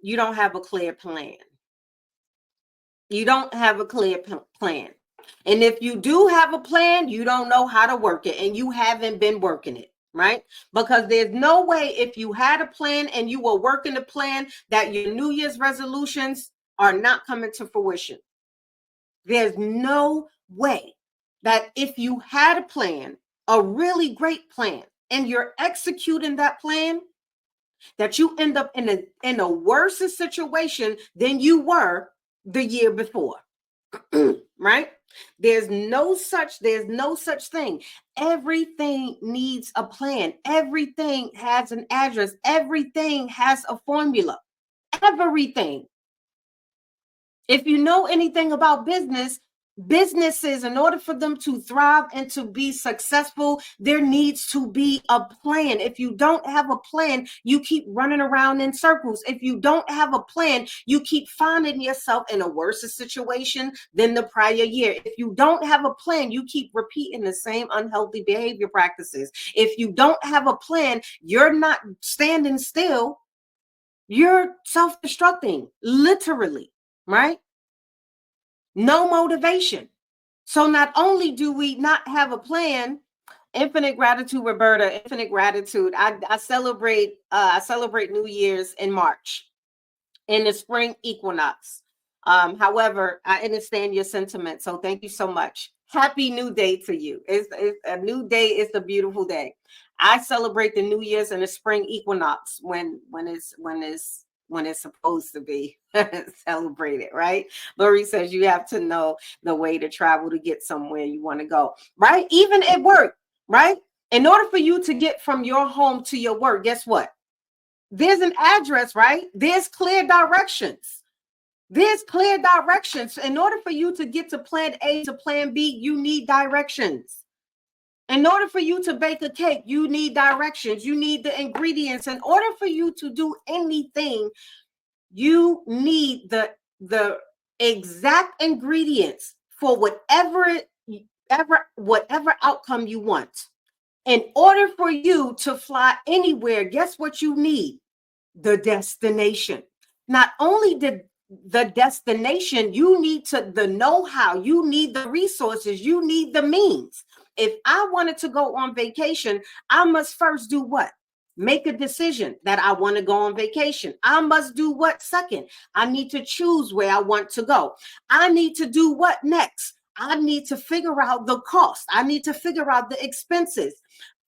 you don't have a clear plan. You don't have a clear plan. And if you do have a plan, you don't know how to work it, and you haven't been working it, right? Because there's no way, if you had a plan and you were working the plan, that your New Year's resolutions are not coming to fruition. There's no way that if you had a plan, a really great plan, and you're executing that plan, that you end up in a worse situation than you were the year before. Right? There's no such thing. Everything needs a plan. Everything has an address. Everything has a formula. Everything. If you know anything about businesses, in order for them to thrive and to be successful, there needs to be a plan. If you don't have a plan, you keep running around in circles. If you don't have a plan, you keep finding yourself in a worse situation than the prior year. If you don't have a plan, you keep repeating the same unhealthy behavior practices. If you don't have a plan, you're not standing still. You're self-destructing, literally, right? No motivation. So not only do we not have a plan, infinite gratitude, Roberta, infinite gratitude. I celebrate New Year's in March, in the spring equinox. However, I understand your sentiment. So thank you so much. Happy new day to you. It's a new day. It's a beautiful day. I celebrate the New Year's and the spring equinox when it's supposed to be celebrated, right? Lori says you have to know the way to travel to get somewhere you want to go, right? Even at work, right? In order for you to get from your home to your work, guess what? There's an address, right? There's clear directions. There's clear directions. In order for you to get to plan A to plan B, you need directions. In order for you to bake a cake, you need directions. You need the ingredients. In order for you to do anything, you need the exact ingredients for whatever outcome you want. In order for you to fly anywhere, guess what you need? The destination. Not only the destination, you need the know-how, you need the resources, you need the means. If I wanted to go on vacation, I must first do what? Make a decision that I want to go on vacation. I must do what second? I need to choose where I want to go. I need to do what next? I need to figure out the cost. I need to figure out the expenses.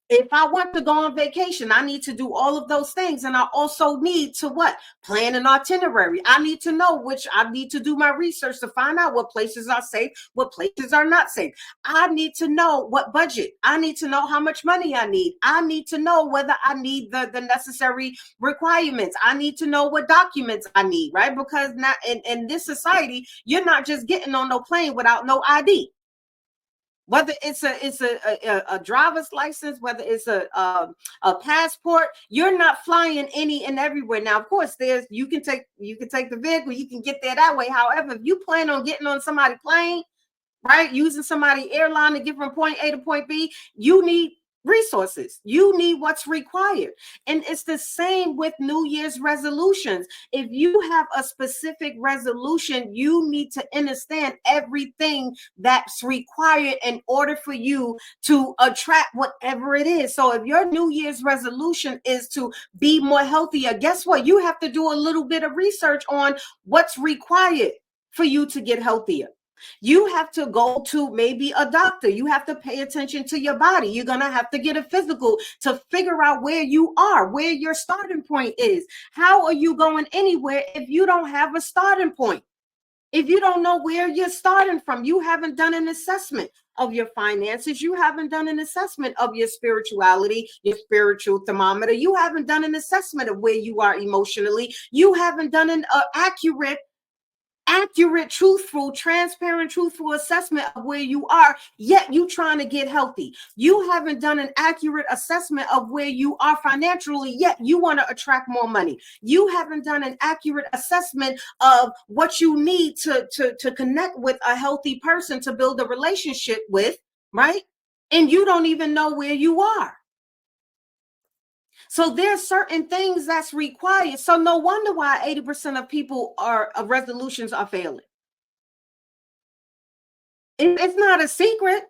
If I want to go on vacation, I need to do all of those things. And I also need to what? Plan an itinerary. I need to know I need to do my research to find out what places are safe, what places are not safe. I need to know what budget. I need to know how much money I need. I need to know whether I need the necessary requirements. I need to know what documents I need, right? Because not in this society, you're not just getting on no plane without no ID. Whether it's a driver's license, whether it's a passport, you're not flying any and everywhere. Now, of course, you can take the vehicle, you can get there that way. However, if you plan on getting on somebody's plane, right, using somebody's airline to get from point A to point B, you need resources. You need what's required. And it's the same with New Year's resolutions. If you have a specific resolution, you need to understand everything that's required in order for you to attract whatever it is. So if your New Year's resolution is to be more healthier, guess what? You have to do a little bit of research on what's required for you to get healthier. You have to go to maybe a doctor. You have to pay attention to your body. You're going to have to get a physical to figure out where you are, where your starting point is. How are you going anywhere if you don't have a starting point? If you don't know where you're starting from, you haven't done an assessment of your finances. You haven't done an assessment of your spirituality, your spiritual thermometer. You haven't done an assessment of where you are emotionally. You haven't done an accurate, truthful, transparent, truthful assessment of where you are, yet you trying to get healthy. You haven't done an accurate assessment of where you are financially, yet you want to attract more money. You haven't done an accurate assessment of what you need to connect with a healthy person to build a relationship with, right? And you don't even know where you are. So there's certain things that's required. So no wonder why 80% of people resolutions are failing. It's not a secret.